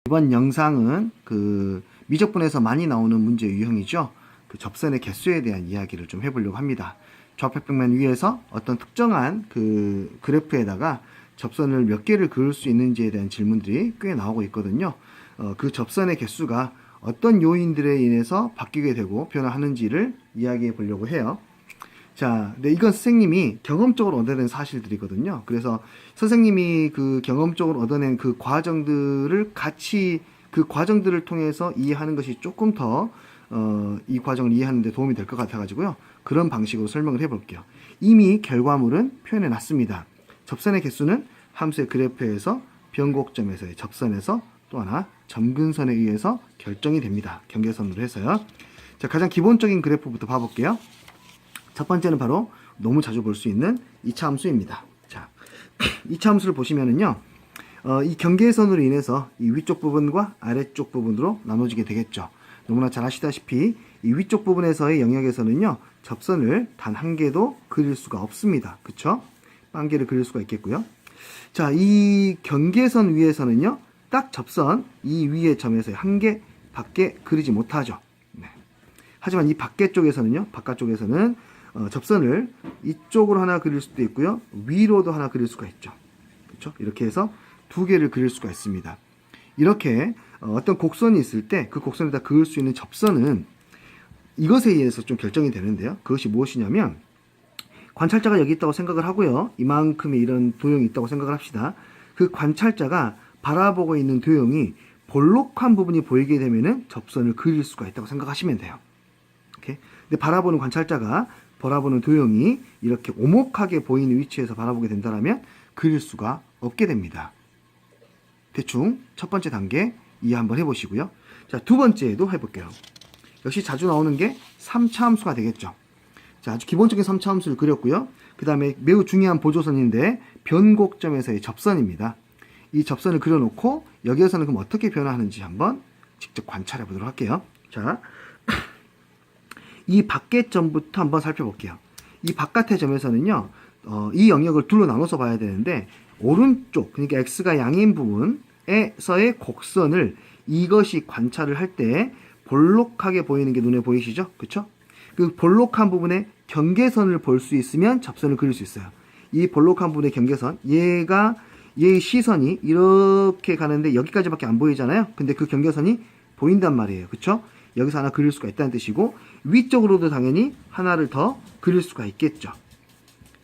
이번 영상은 그 미적분에서 많이 나오는 문제 유형이죠. 그 접선의 개수에 대한 이야기를 좀 해보려고 합니다. 좌표평면 위에서 어떤 특정한 그 그래프에다가 접선을 몇 개를 그을 수 있는지에 대한 질문들이 꽤 나오고 있거든요. 그 접선의 개수가 어떤 요인들에 인해서 바뀌게 되고 변화하는지를 이야기해 보려고 해요. 자, 근데 이건 선생님이 경험적으로 얻어낸 사실들이거든요. 그래서 선생님이 그 경험적으로 얻어낸 그 과정들을 같이 그 과정들을 통해서 이해하는 것이 조금 더, 이 과정을 이해하는 데 도움이 될 것 같아가지고요. 그런 방식으로 설명을 해볼게요. 이미 결과물은 표현해 놨습니다. 접선의 개수는 함수의 그래프에서 변곡점에서의 접선에서 또 하나 점근선에 의해서 결정이 됩니다. 경계선으로 해서요. 자, 가장 기본적인 그래프부터 봐볼게요. 첫 번째는 바로 너무 자주 볼 수 있는 2차 함수입니다. 자, 2차 함수를 보시면은요, 이 경계선으로 인해서 이 위쪽 부분과 아래쪽 부분으로 나눠지게 되겠죠. 너무나 잘 아시다시피 이 위쪽 부분에서의 영역에서는요, 접선을 단 한 개도 그릴 수가 없습니다. 그쵸? 한 개를 그릴 수가 있겠고요. 자, 이 경계선 위에서는요, 딱 접선 이 위의 점에서 한 개 밖에 그리지 못하죠. 네. 하지만 이 밖에 쪽에서는요, 바깥쪽에서는 접선을 이쪽으로 하나 그릴 수도 있고요, 위로도 하나 그릴 수가 있죠. 그렇죠? 이렇게 해서 두 개를 그릴 수가 있습니다. 이렇게 어떤 곡선이 있을 때 그 곡선에다 그을 수 있는 접선은 이것에 의해서 좀 결정이 되는데요. 그것이 무엇이냐면, 관찰자가 여기 있다고 생각을 하고요, 이만큼의 이런 도형이 있다고 생각을 합시다. 그 관찰자가 바라보고 있는 도형이 볼록한 부분이 보이게 되면은 접선을 그릴 수가 있다고 생각하시면 돼요. 오케이? 근데 바라보는 관찰자가 바라보는 도형이 이렇게 오목하게 보이는 위치에서 바라보게 된다면 그릴 수가 없게 됩니다. 대충 첫 번째 단계 이해 한번 해보시고요. 자, 두 번째도 해볼게요. 역시 자주 나오는 게 3차 함수가 되겠죠. 자, 아주 기본적인 3차 함수를 그렸고요. 그 다음에 매우 중요한 보조선인데 변곡점에서의 접선입니다. 이 접선을 그려놓고 여기에서는 그럼 어떻게 변화하는지 한번 직접 관찰해 보도록 할게요. 자, 이 밖의 점부터 한번 살펴볼게요. 이 바깥의 점에서는요, 이 영역을 둘로 나눠서 봐야 되는데, 오른쪽, 그러니까 x가 양인 부분에서의 곡선을 이것이 관찰을 할 때 볼록하게 보이는 게 눈에 보이시죠? 그쵸? 그 볼록한 부분에 경계선을 볼 수 있으면 접선을 그릴 수 있어요. 이 볼록한 부분의 경계선, 얘의 시선이 이렇게 가는데 여기까지밖에 안 보이잖아요? 근데 그 경계선이 보인단 말이에요. 그쵸? 여기서 하나 그릴 수가 있다는 뜻이고, 위쪽으로도 당연히 하나를 더 그릴 수가 있겠죠.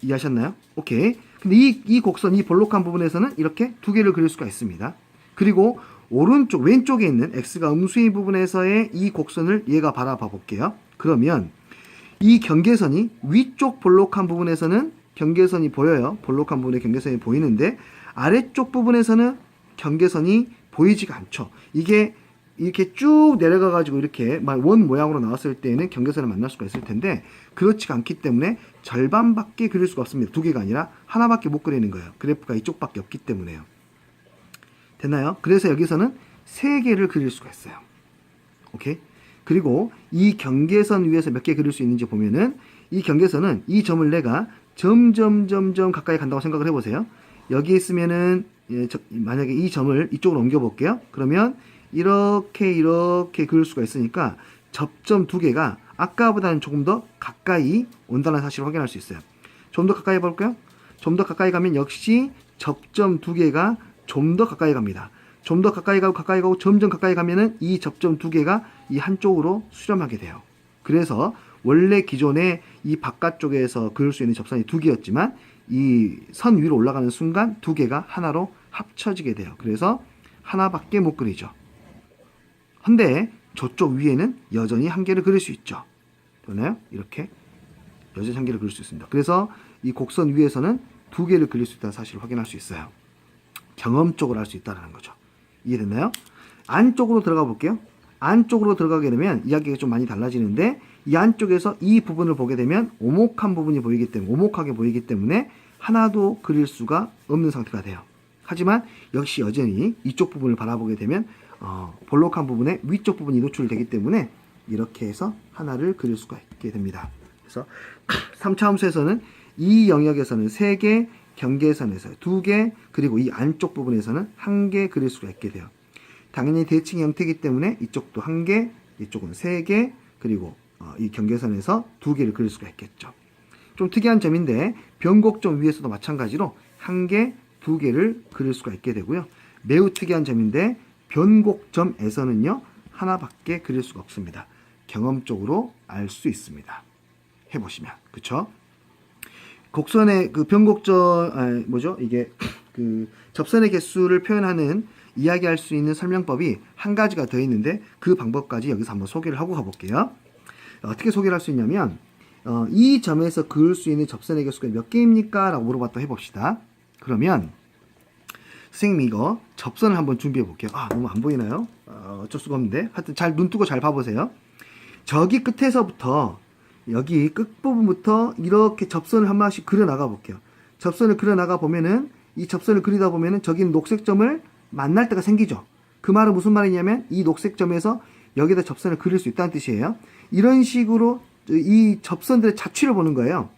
이해하셨나요? 오케이. 근데 이 곡선, 이 볼록한 부분에서는 이렇게 두 개를 그릴 수가 있습니다. 그리고 오른쪽, 왼쪽에 있는 x가 음수인 부분에서의 이 곡선을 얘가 바라봐 볼게요. 그러면 이 경계선이 위쪽 볼록한 부분에서는 경계선이 보여요. 볼록한 부분에 경계선이 보이는데, 아래쪽 부분에서는 경계선이 보이지가 않죠. 이게 이렇게 쭉 내려가가지고 이렇게 원 모양으로 나왔을 때에는 경계선을 만날 수가 있을 텐데, 그렇지가 않기 때문에 절반밖에 그릴 수가 없습니다. 두 개가 아니라 하나밖에 못 그리는 거예요. 그래프가 이쪽밖에 없기 때문에요. 됐나요? 그래서 여기서는 세 개를 그릴 수가 있어요. 오케이? 그리고 이 경계선 위에서 몇 개 그릴 수 있는지 보면은, 이 경계선은 이 점을 내가 점점 가까이 간다고 생각을 해보세요. 여기 있으면은, 만약에 이 점을 이쪽으로 옮겨 볼게요. 그러면 이렇게 그릴 수가 있으니까 접점 두 개가 아까보다는 조금 더 가까이 온다는 사실을 확인할 수 있어요. 좀 더 가까이 볼까요? 좀 더 가까이 가면 역시 접점 두 개가 좀 더 가까이 갑니다. 좀 더 가까이 가고 점점 가까이 가면은 이 접점 두 개가 이 한쪽으로 수렴하게 돼요. 그래서 원래 기존에 이 바깥쪽에서 그릴 수 있는 접선이 두 개였지만 이 선 위로 올라가는 순간 두 개가 하나로 합쳐지게 돼요. 그래서 하나밖에 못 그리죠. 근데 저쪽 위에는 여전히 한 개를 그릴 수 있죠. 되나요? 이렇게 여전히 한 개를 그릴 수 있습니다. 그래서 이 곡선 위에서는 두 개를 그릴 수 있다는 사실을 확인할 수 있어요. 경험적으로 알 수 있다는 거죠. 이해됐나요? 안쪽으로 들어가 볼게요. 안쪽으로 들어가게 되면 이야기가 좀 많이 달라지는데, 이 안쪽에서 이 부분을 보게 되면 오목한 부분이 보이기 때문에, 오목하게 보이기 때문에 하나도 그릴 수가 없는 상태가 돼요. 하지만 역시 여전히 이쪽 부분을 바라보게 되면 볼록한 부분에 위쪽 부분이 노출되기 때문에 이렇게 해서 하나를 그릴 수가 있게 됩니다. 그래서 3차 함수에서는 이 영역에서는 3개, 경계선에서 2개, 그리고 이 안쪽 부분에서는 1개 그릴 수가 있게 돼요. 당연히 대칭 형태이기 때문에 이쪽도 1개, 이쪽은 3개, 그리고 이 경계선에서 2개를 그릴 수가 있겠죠. 좀 특이한 점인데 변곡점 위에서도 마찬가지로 1개, 2개를 그릴 수가 있게 되고요. 매우 특이한 점인데 변곡점에서는요 하나밖에 그릴 수가 없습니다. 경험적으로 알 수 있습니다. 해보시면 그쵸? 곡선의 그 변곡점 이게 그 접선의 개수를 표현하는 이야기할 수 있는 설명법이 한 가지가 더 있는데 그 방법까지 여기서 한번 소개를 하고 가볼게요. 어떻게 소개를 할 수 있냐면 이 점에서 그을 수 있는 접선의 개수가 몇 개입니까? 라고 물어봤다 해봅시다. 그러면 선생님이 이거 접선을 한번 준비해 볼게요. 너무 안 보이나요? 어쩔 수가 없는데 하여튼 잘 눈 뜨고 잘 봐보세요. 저기 끝에서부터 여기 끝부분부터 이렇게 접선을 한 번씩 그려 나가 볼게요. 접선을 그려 나가 보면은 이 접선을 그리다 보면은 저기 녹색점을 만날 때가 생기죠. 그 말은 무슨 말이냐면 이 녹색점에서 여기다 접선을 그릴 수 있다는 뜻이에요. 이런 식으로 이 접선들의 자취를 보는 거예요.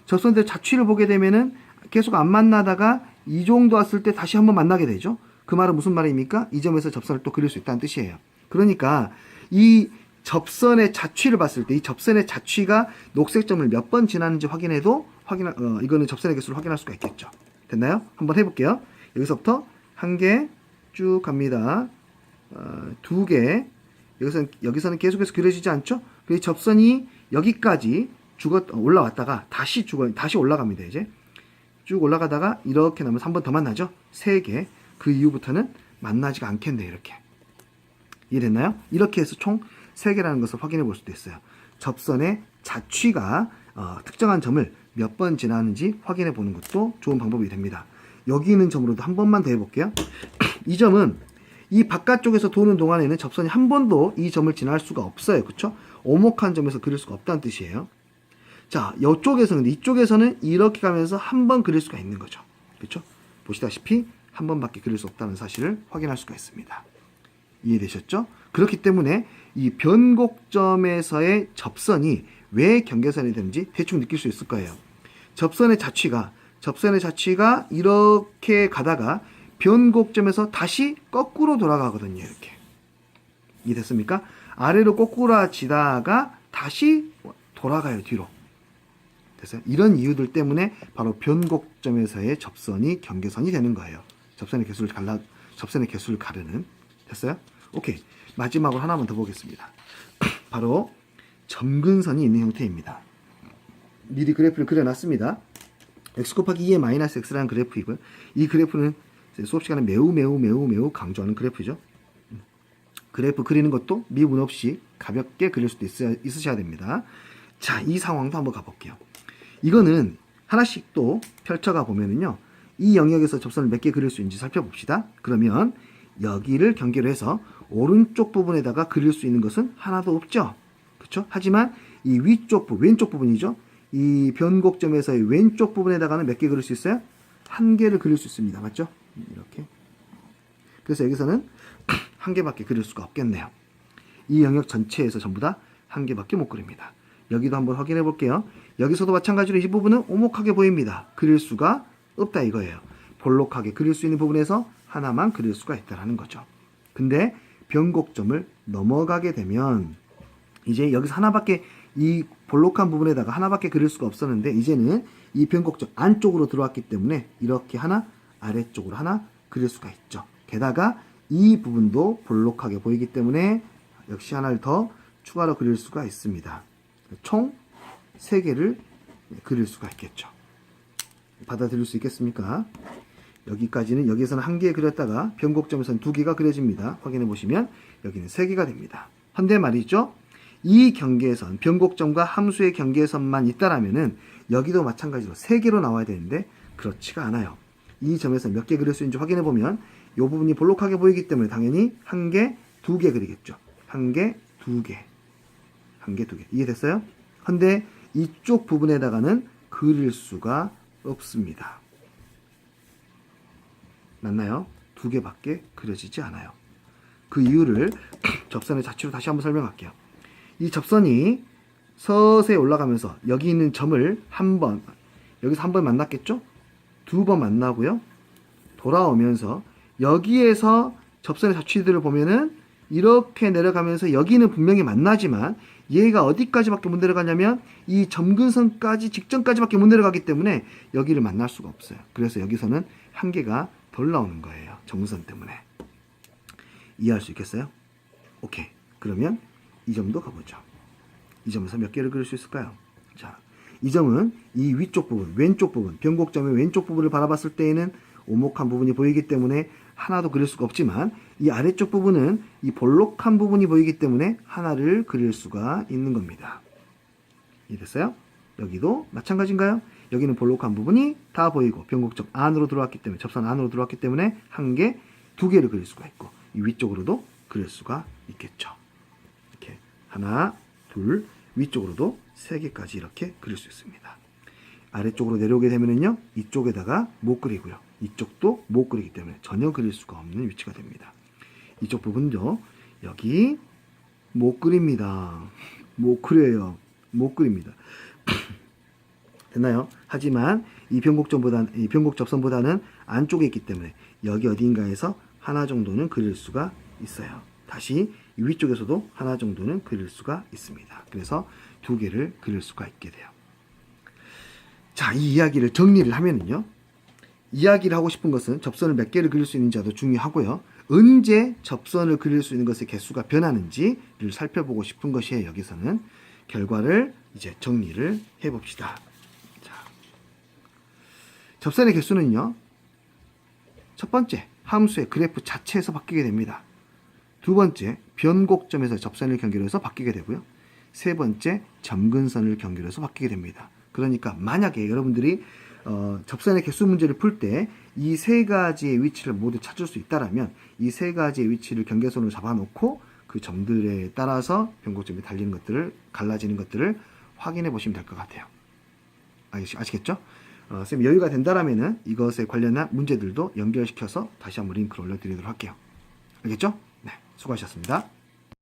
접선들의 자취를 보게 되면은 계속 안 만나다가 이 정도 왔을 때 다시 한번 만나게 되죠. 그 말은 무슨 말입니까? 이 점에서 접선을 또 그릴 수 있다는 뜻이에요. 그러니까 이 접선의 자취를 봤을 때 이 접선의 자취가 녹색점을 몇 번 지나는지 확인해도 이거는 접선의 개수를 확인할 수가 있겠죠. 됐나요? 한번 해볼게요. 여기서부터 1개 쭉 갑니다. 2개. 여기서는 계속해서 그려지지 않죠? 그래서 접선이 여기까지 올라왔다가 다시 올라갑니다. 이제 쭉 올라가다가 이렇게 나면서 한 번 더 만나죠? 3개. 그 이후부터는 만나지가 않겠네. 이렇게. 이해됐나요? 이렇게 해서 총 3개라는 것을 확인해 볼 수도 있어요. 접선의 자취가 특정한 점을 몇 번 지나는지 확인해 보는 것도 좋은 방법이 됩니다. 여기 있는 점으로도 한 번만 더 해볼게요. 이 점은 이 바깥쪽에서 도는 동안에는 접선이 한 번도 이 점을 지날 수가 없어요. 그쵸? 오목한 점에서 그릴 수가 없다는 뜻이에요. 자, 이쪽에서는 이렇게 가면서 한 번 그릴 수가 있는 거죠. 그쵸? 보시다시피 한 번밖에 그릴 수 없다는 사실을 확인할 수가 있습니다. 이해되셨죠? 그렇기 때문에 이 변곡점에서의 접선이 왜 경계선이 되는지 대충 느낄 수 있을 거예요. 접선의 자취가 이렇게 가다가 변곡점에서 다시 거꾸로 돌아가거든요. 이렇게. 이해됐습니까? 아래로 꼬꾸라지다가 다시 돌아가요. 뒤로. 됐어요? 이런 이유들 때문에 바로 변곡점에서의 접선이 경계선이 되는 거예요. 접선의 개수를 가르는. 됐어요? 오케이. 마지막으로 하나만 더 보겠습니다. 바로 점근선이 있는 형태입니다. 미리 그래프를 그려놨습니다. x 곱하기 2의 마이너스 x라는 그래프이고요. 이 그래프는 수업 시간에 매우 강조하는 그래프죠. 그래프 그리는 것도 미분 없이 가볍게 그릴 수도 있으셔야 됩니다. 자, 이 상황도 한번 가볼게요. 이거는 하나씩 또 펼쳐가 보면은요, 이 영역에서 접선을 몇 개 그릴 수 있는지 살펴봅시다. 그러면 여기를 경계로 해서 오른쪽 부분에다가 그릴 수 있는 것은 하나도 없죠. 그렇죠? 하지만 이 왼쪽 부분이죠. 이 변곡점에서의 왼쪽 부분에다가는 몇 개 그릴 수 있어요? 1개를 그릴 수 있습니다. 맞죠? 이렇게. 그래서 여기서는 1개밖에 그릴 수가 없겠네요. 이 영역 전체에서 전부 다 1개밖에 못 그립니다. 여기도 한번 확인해 볼게요. 여기서도 마찬가지로 이 부분은 오목하게 보입니다. 그릴 수가 없다 이거예요. 볼록하게 그릴 수 있는 부분에서 하나만 그릴 수가 있다는 거죠. 근데 변곡점을 넘어가게 되면 이제 여기서 하나밖에, 이 볼록한 부분에다가 하나밖에 그릴 수가 없었는데 이제는 이 변곡점 안쪽으로 들어왔기 때문에 이렇게 하나, 아래쪽으로 하나 그릴 수가 있죠. 게다가 이 부분도 볼록하게 보이기 때문에 역시 하나를 더 추가로 그릴 수가 있습니다. 총 3개를 그릴 수가 있겠죠. 받아들일 수 있겠습니까? 여기에서는 1개 그렸다가 변곡점에서는 2개가 그려집니다. 확인해 보시면 여기는 3개가 됩니다. 한데 말이죠, 이 경계선, 변곡점과 함수의 경계선만 있다라면은 여기도 마찬가지로 3개로 나와야 되는데 그렇지가 않아요. 이 점에서 몇 개 그릴 수 있는지 확인해 보면 이 부분이 볼록하게 보이기 때문에 당연히 1개, 2개 그리겠죠. 1개, 2개. 1개, 2개. 이해됐어요? 근데 이쪽 부분에다가는 그릴 수가 없습니다. 맞나요? 2개밖에 그려지지 않아요. 그 이유를 접선의 자취로 다시 한번 설명할게요. 이 접선이 서서히 올라가면서 여기 있는 점을 여기서 한 번 만났겠죠? 2번 만나고요. 돌아오면서 여기에서 접선의 자취들을 보면은 이렇게 내려가면서 여기는 분명히 만나지만 얘가 어디까지밖에 못 내려가냐면 이 점근선까지 직전까지밖에 못 내려가기 때문에 여기를 만날 수가 없어요. 그래서 여기서는 한계가 덜 나오는 거예요. 점근선 때문에. 이해할 수 있겠어요? 오케이. 그러면 이 점도 가보죠. 이 점에서 몇 개를 그릴 수 있을까요? 자, 이 점은 이 위쪽 부분, 왼쪽 부분, 변곡점의 왼쪽 부분을 바라봤을 때에는 오목한 부분이 보이기 때문에 하나도 그릴 수가 없지만 이 아래쪽 부분은 이 볼록한 부분이 보이기 때문에 하나를 그릴 수가 있는 겁니다. 이해됐어요? 여기도 마찬가지인가요? 여기는 볼록한 부분이 다 보이고 변곡점 안으로 들어왔기 때문에 접선 안으로 들어왔기 때문에 한 개, 두 개를 그릴 수가 있고 이 위쪽으로도 그릴 수가 있겠죠. 이렇게 하나, 둘, 위쪽으로도 세 개까지 이렇게 그릴 수 있습니다. 아래쪽으로 내려오게 되면은요, 이쪽에다가 못 그리고요. 이쪽도 못 그리기 때문에 전혀 그릴 수가 없는 위치가 됩니다. 이쪽 부분도 여기 못 그립니다. 못 그려요. 못 그립니다. 됐나요? 하지만 이 변곡접선보다는 안쪽에 있기 때문에 여기 어딘가에서 하나 정도는 그릴 수가 있어요. 다시 이 위쪽에서도 하나 정도는 그릴 수가 있습니다. 그래서 두 개를 그릴 수가 있게 돼요. 자, 이 이야기를 정리를 하면은요. 이야기를 하고 싶은 것은 접선을 몇 개를 그릴 수 있는지도 중요하고요. 언제 접선을 그릴 수 있는 것의 개수가 변하는지를 살펴보고 싶은 것이에요. 여기서는 결과를 이제 정리를 해봅시다. 자, 접선의 개수는요. 첫 번째, 함수의 그래프 자체에서 바뀌게 됩니다. 두 번째, 변곡점에서 접선을 경계로해서 바뀌게 되고요. 세 번째, 점근선을 경계로해서 바뀌게 됩니다. 그러니까 만약에 여러분들이 접선의 개수 문제를 풀 때 이 세 가지의 위치를 모두 찾을 수 있다라면 이 세 가지의 위치를 경계선으로 잡아놓고 그 점들에 따라서 변곡점이 달리는 것들을 갈라지는 것들을 확인해 보시면 될 것 같아요. 아시겠죠? 쌤 여유가 된다라면은 이것에 관련한 문제들도 연결시켜서 다시 한번 링크를 올려드리도록 할게요. 알겠죠? 네, 수고하셨습니다.